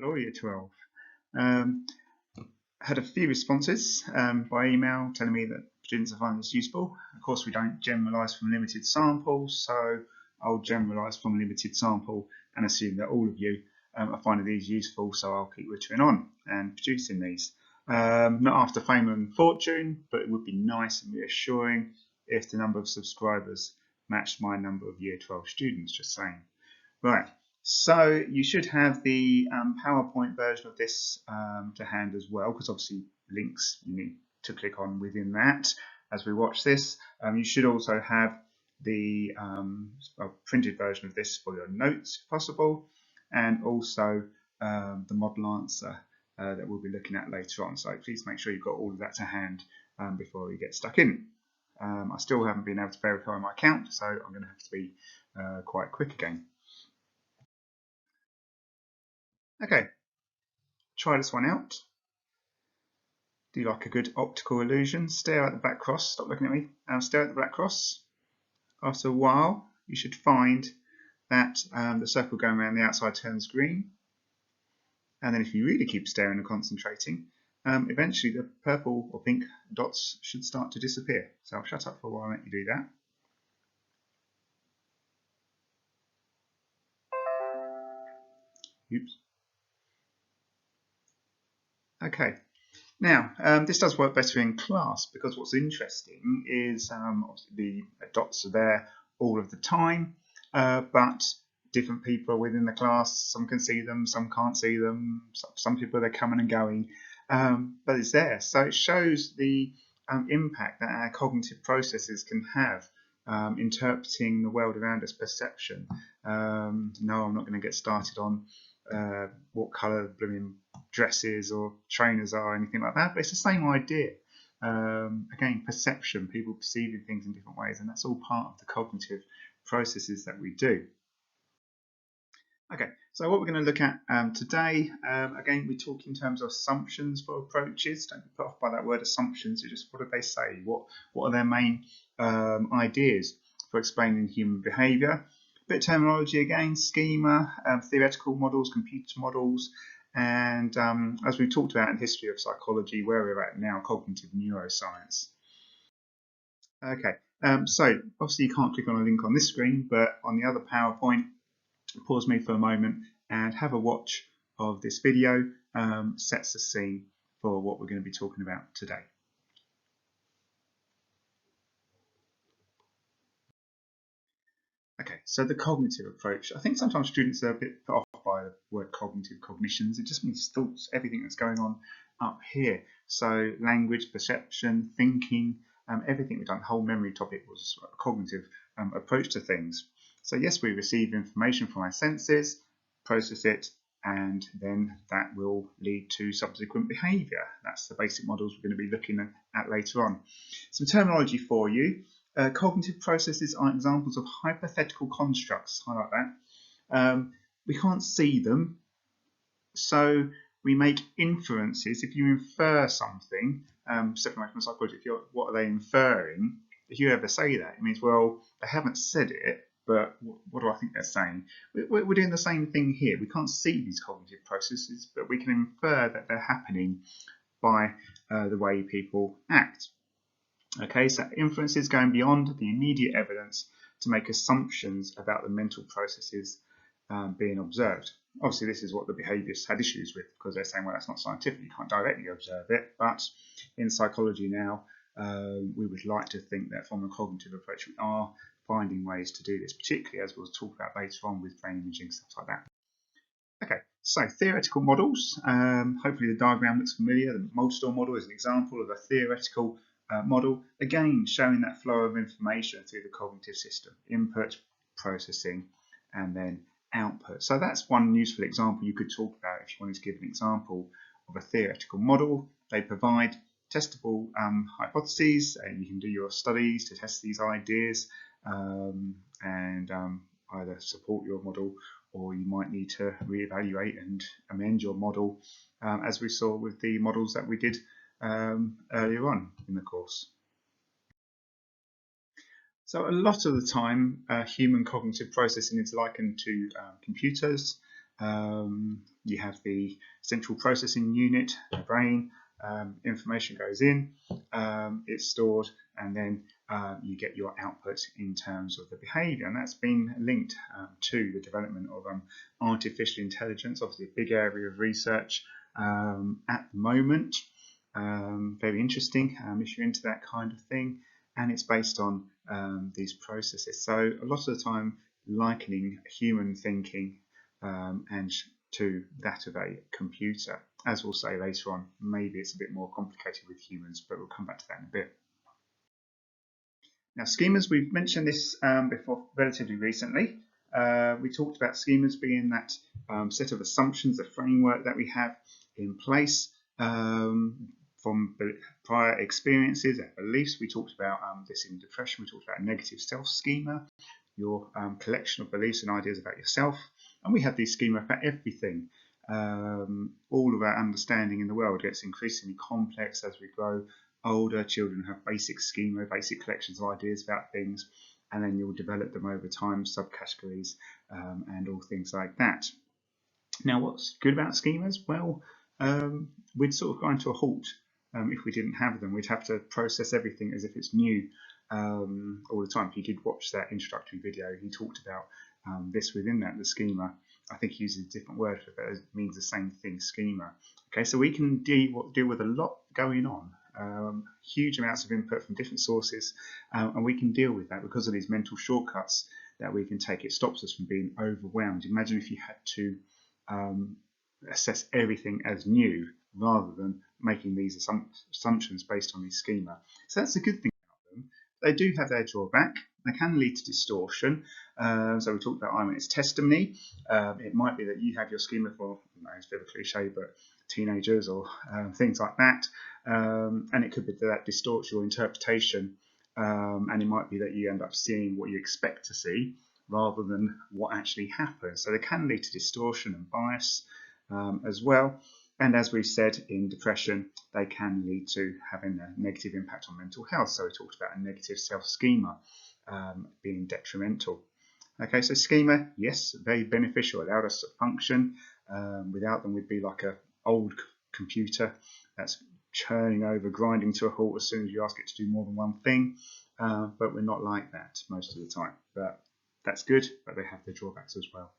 Hello, Year 12. Um, had a few responses by email telling me that students are finding this useful. Of course, we don't generalise from limited samples, so I'll generalise from a limited sample and assume that all of you are finding these useful, so I'll keep wittering on and producing these. Not after fame and fortune, but it would be nice and reassuring if the number of subscribers matched my number of Year 12 students, just saying. Right, so you should have the PowerPoint version of this to hand as well, because obviously links you need to click on within that as we watch this. You should also have the printed version of this for your notes if possible, and also the model answer that we'll be looking at later on. So please make sure you've got all of that to hand before you get stuck in. I still haven't been able to verify my account, so I'm going to have to be quite quick again. Okay, try this one out. Do you like a good optical illusion? Stare at the black cross. Stop looking at me. Stare at the black cross. After a while, you should find that the circle going around the outside turns green. And then if you really keep staring and concentrating, eventually the purple or pink dots should start to disappear. So I'll shut up for a while and let you do that. Oops. Okay. Now, this does work better in class because what's interesting is obviously the dots are there all of the time, but different people are within the class. Some can see them, some can't see them. Some people are coming and going, but it's there. So it shows the impact that our cognitive processes can have interpreting the world around us, perception. No, I'm not going to get started on what colour blooming dresses or trainers are or anything like that, but it's the same idea. Again, perception, people perceiving things in different ways, and that's all part of the cognitive processes that we do. Okay, so what we're going to look at today, again, we talk in terms of assumptions for approaches. Don't be put off by that word assumptions. It's just what do they say? What are their main ideas for explaining human behaviour? Bit of terminology again, schema, theoretical models, computer models, and as we've talked about in the history of psychology, where we're at now, cognitive neuroscience. Okay, so obviously you can't click on a link on this screen, but on the other PowerPoint, pause me for a moment and have a watch of this video. Sets the scene for what we're going to be talking about today. Okay, so the cognitive approach. I think sometimes students are a bit put off by the word cognitive cognitions. It just means thoughts, everything that's going on up here. So language, perception, thinking, everything we've done, the whole memory topic was a cognitive approach to things. So yes, we receive information from our senses, process it, and then that will lead to subsequent behaviour. That's the basic models we're going to be looking at later on. Some terminology for you. Cognitive processes are examples of hypothetical constructs. I like that. We can't see them, so we make inferences. If you infer something, separate from psychology, what are they inferring? If you ever say that, it means, well, they haven't said it, but what do I think they're saying? We're doing the same thing here. We can't see these cognitive processes, but we can infer that they're happening by the way people act. Okay, so inferences going beyond the immediate evidence to make assumptions about the mental processes being observed. Obviously, this is what the behaviourists had issues with because they're saying, well, that's not scientific, you can't directly observe it. But in psychology now, we would like to think that from a cognitive approach, we are finding ways to do this, particularly as we'll talk about later on with brain imaging, stuff like that. Okay, so theoretical models. Hopefully the diagram looks familiar. The multi-store model is an example of a theoretical model, again showing that flow of information through the cognitive system, input, processing, and then output. So that's one useful example you could talk about if you wanted to give an example of a theoretical model. They provide testable hypotheses, and you can do your studies to test these ideas and either support your model, or you might need to reevaluate and amend your model, as we saw with the models that we did earlier on in the course. So a lot of the time, human cognitive processing is likened to computers. You have the central processing unit, the brain. Information goes in, it's stored, and then you get your output in terms of the behaviour, and that's been linked to the development of artificial intelligence, obviously a big area of research at the moment. Very interesting if you're into that kind of thing, and it's based on these processes. So a lot of the time likening human thinking and to that of a computer. As we'll say later on, maybe it's a bit more complicated with humans, but we'll come back to that in a bit. Now, schemas, we've mentioned this before relatively recently. We talked about schemas being that set of assumptions, a framework that we have in place from prior experiences and beliefs. We talked about this in depression. We talked about a negative self schema, your collection of beliefs and ideas about yourself. And we have these schema for everything. All of our understanding in the world gets increasingly complex as we grow older. Children have basic schema, basic collections of ideas about things, and then you'll develop them over time, subcategories, and all things like that. Now, what's good about schemas? Well, we'd sort of grind to a halt if we didn't have them. We'd have to process everything as if it's new all the time. If you did watch that introductory video, he talked about this within that, the schema. I think he uses a different word for it, but it means the same thing, schema. Okay, so we can deal with a lot going on, huge amounts of input from different sources, and we can deal with that because of these mental shortcuts that we can take. It stops us from being overwhelmed. Imagine if you had to assess everything as new rather than making these assumptions based on these schema. So that's a good thing about them. They do have their drawback. They can lead to distortion. So we talked about eyewitness testimony. It might be that you have your schema for, it's a bit of a cliche, but teenagers or things like that. And it could be that distorts your interpretation. And it might be that you end up seeing what you expect to see rather than what actually happens. So they can lead to distortion and bias as well. And as we've said, in depression, they can lead to having a negative impact on mental health. So we talked about a negative self-schema being detrimental. Okay, so schema, yes, very beneficial, allowed us to function. Without them, we'd be like an old computer that's churning over, grinding to a halt as soon as you ask it to do more than one thing. But we're not like that most of the time. But that's good, but they have their drawbacks as well.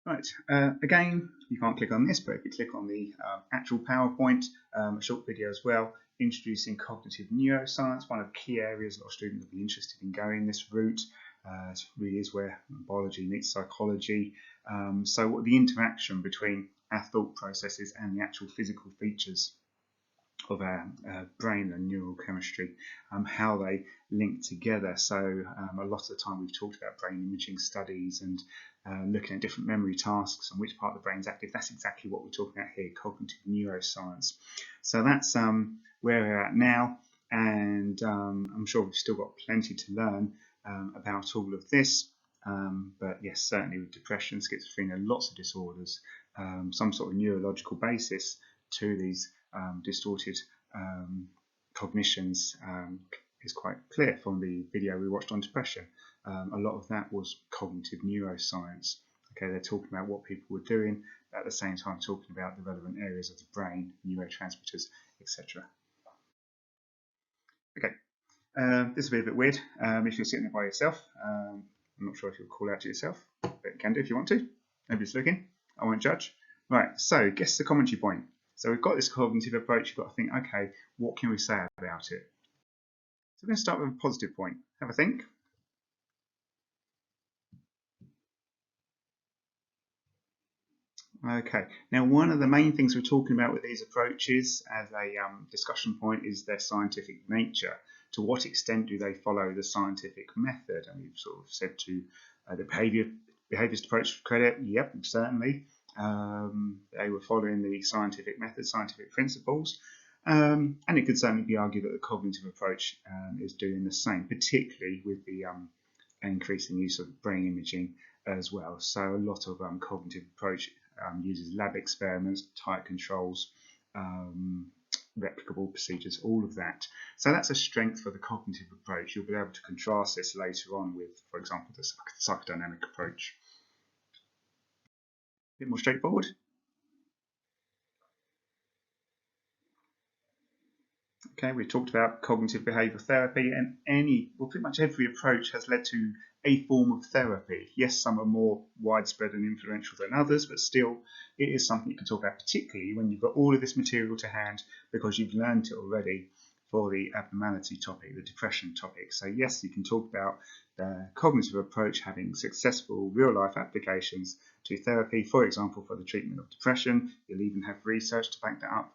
Right, again, you can't click on this, but if you click on the actual PowerPoint, a short video as well, introducing cognitive neuroscience, one of the key areas a lot of students will be interested in going this route. It really is where biology meets psychology. So what the interaction between our thought processes and the actual physical features of our brain and neural chemistry, how they link together. So a lot of the time we've talked about brain imaging studies and looking at different memory tasks and which part of the brain's active. That's exactly what we're talking about here, cognitive neuroscience. So that's where we're at now, and I'm sure we've still got plenty to learn about all of this. But yes, certainly with depression, schizophrenia, lots of disorders, some sort of neurological basis to these distorted cognitions is quite clear from the video we watched on depression. A lot of that was cognitive neuroscience. Okay, they're talking about what people were doing, but at the same time talking about the relevant areas of the brain, neurotransmitters, etc. Okay, this will be a bit weird if you're sitting there by yourself. I'm not sure if you'll call out to yourself, but you can do if you want to. Nobody's looking. I won't judge. Right, so guess the commentary point. So we've got this cognitive approach. You've got to think, okay, what can we say about it? So we're going to start with a positive point. Have a think. Okay, now one of the main things we're talking about with these approaches as a discussion point is their scientific nature. To what extent do they follow the scientific method? And we've sort of said to the behaviourist approach credit, yep, certainly. They were following the scientific method, scientific principles. And it could certainly be argued that the cognitive approach is doing the same, particularly with the increasing use of brain imaging as well. So a lot of cognitive approach uses lab experiments, tight controls, replicable procedures, all of that. So that's a strength for the cognitive approach. You'll be able to contrast this later on with, for example, the psychodynamic approach. bit more straightforward. Okay, we've talked about cognitive behavioural therapy, and pretty much every approach has led to a form of therapy. Yes, some are more widespread and influential than others, but still, it is something you can talk about, particularly when you've got all of this material to hand because you've learned it already for the abnormality topic, the depression topic. So yes, you can talk about the cognitive approach having successful real-life applications to therapy, for example, for the treatment of depression. You'll even have research to back that up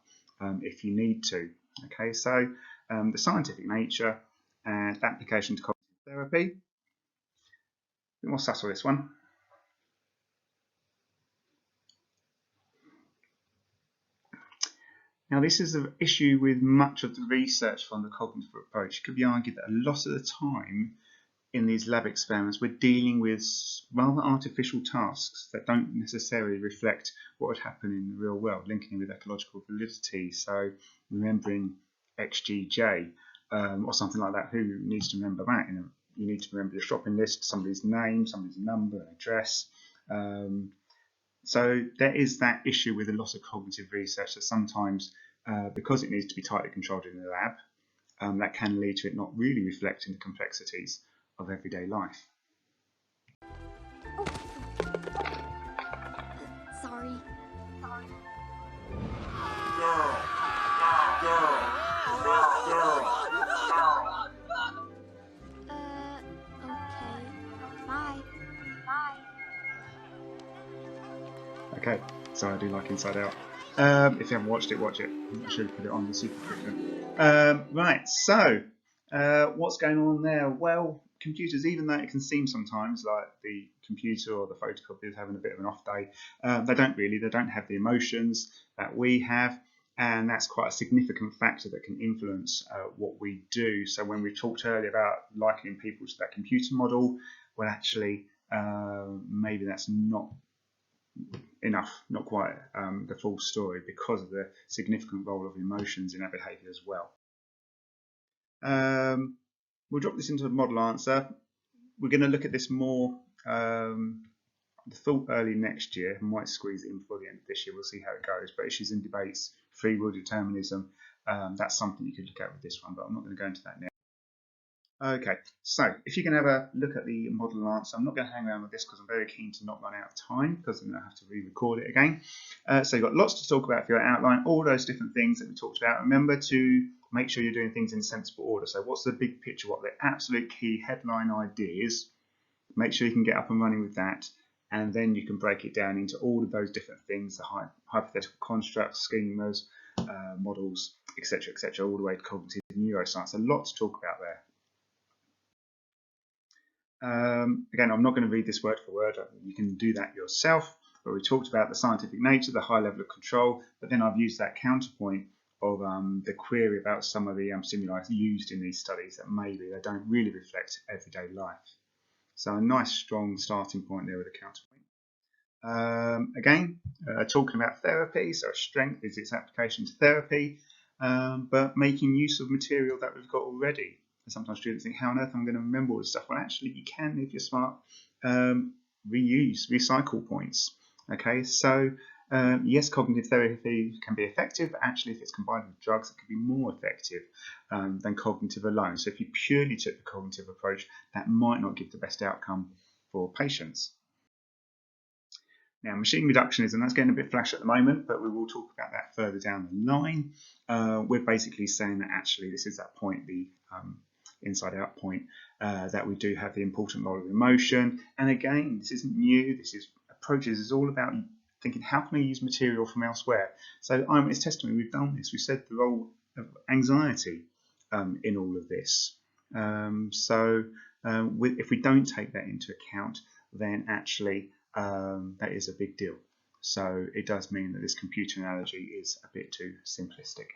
if you need to. Okay, so the scientific nature and application to cognitive therapy. A bit more subtle, this one. Now, this is an issue with much of the research on the cognitive approach. It could be argued that a lot of the time in these lab experiments, we're dealing with rather artificial tasks that don't necessarily reflect what would happen in the real world, linking with ecological validity. So remembering XGJ or something like that, who needs to remember that? You need to remember your shopping list, somebody's name, somebody's number, and address. So there is that issue with a lot of cognitive research that sometimes, because it needs to be tightly controlled in the lab, that can lead to it not really reflecting the complexities of everyday life. Sorry. Okay. Bye. Okay, so I do like Inside Out. If you haven't watched it, watch it. I should put it on the super curriculum. Right, so what's going on there? Well, computers, even though it can seem sometimes like the computer or the photocopier is having a bit of an off day, they don't have the emotions that we have, and that's quite a significant factor that can influence what we do. So when we talked earlier about likening people to that computer model, well, actually, maybe that's not enough, not quite the full story, because of the significant role of emotions in our behaviour as well. We'll drop this into a model answer. We're going to look at this more, I thought early next year. I might squeeze it in before the end of this year. We'll see how it goes. But issues and debates, free will determinism, that's something you could look at with this one, but I'm not going to go into that now. Okay, so if you can have a look at the model and answer, I'm not going to hang around with this because I'm very keen to not run out of time, because I'm going to have to re-record it again. So you've got lots to talk about for your outline, all those different things that we talked about. Remember to make sure you're doing things in sensible order. So what's the big picture, what are the absolute key headline ideas? Make sure you can get up and running with that, and then you can break it down into all of those different things, the hypothetical constructs, schemas, models, etc., all the way to cognitive neuroscience. A lot to talk about there. Again, I'm not going to read this word for word. You can do that yourself. But we talked about the scientific nature, the high level of control, but then I've used that counterpoint of the query about some of the stimuli used in these studies that maybe they don't really reflect everyday life. So a nice strong starting point there with a counterpoint. Again, talking about therapy, so strength is its application to therapy, but making use of material that we've got already. Sometimes students think, how on earth am I going to remember all this stuff? Well, actually, you can, if you're smart, recycle points. Okay, so yes, cognitive therapy can be effective, but actually, if it's combined with drugs, it can be more effective than cognitive alone. So if you purely took the cognitive approach, that might not give the best outcome for patients. Now, machine reductionism, that's getting a bit flash at the moment, but we will talk about that further down the line. We're basically saying that actually this is that point, the inside out point, that we do have the important role of emotion. And again, this isn't new. This is approaches is all about thinking, how can I use material from elsewhere? So eyewitness testimony, we've done this. We said the role of anxiety in all of this. If we don't take that into account, then actually that is a big deal. So it does mean that this computer analogy is a bit too simplistic.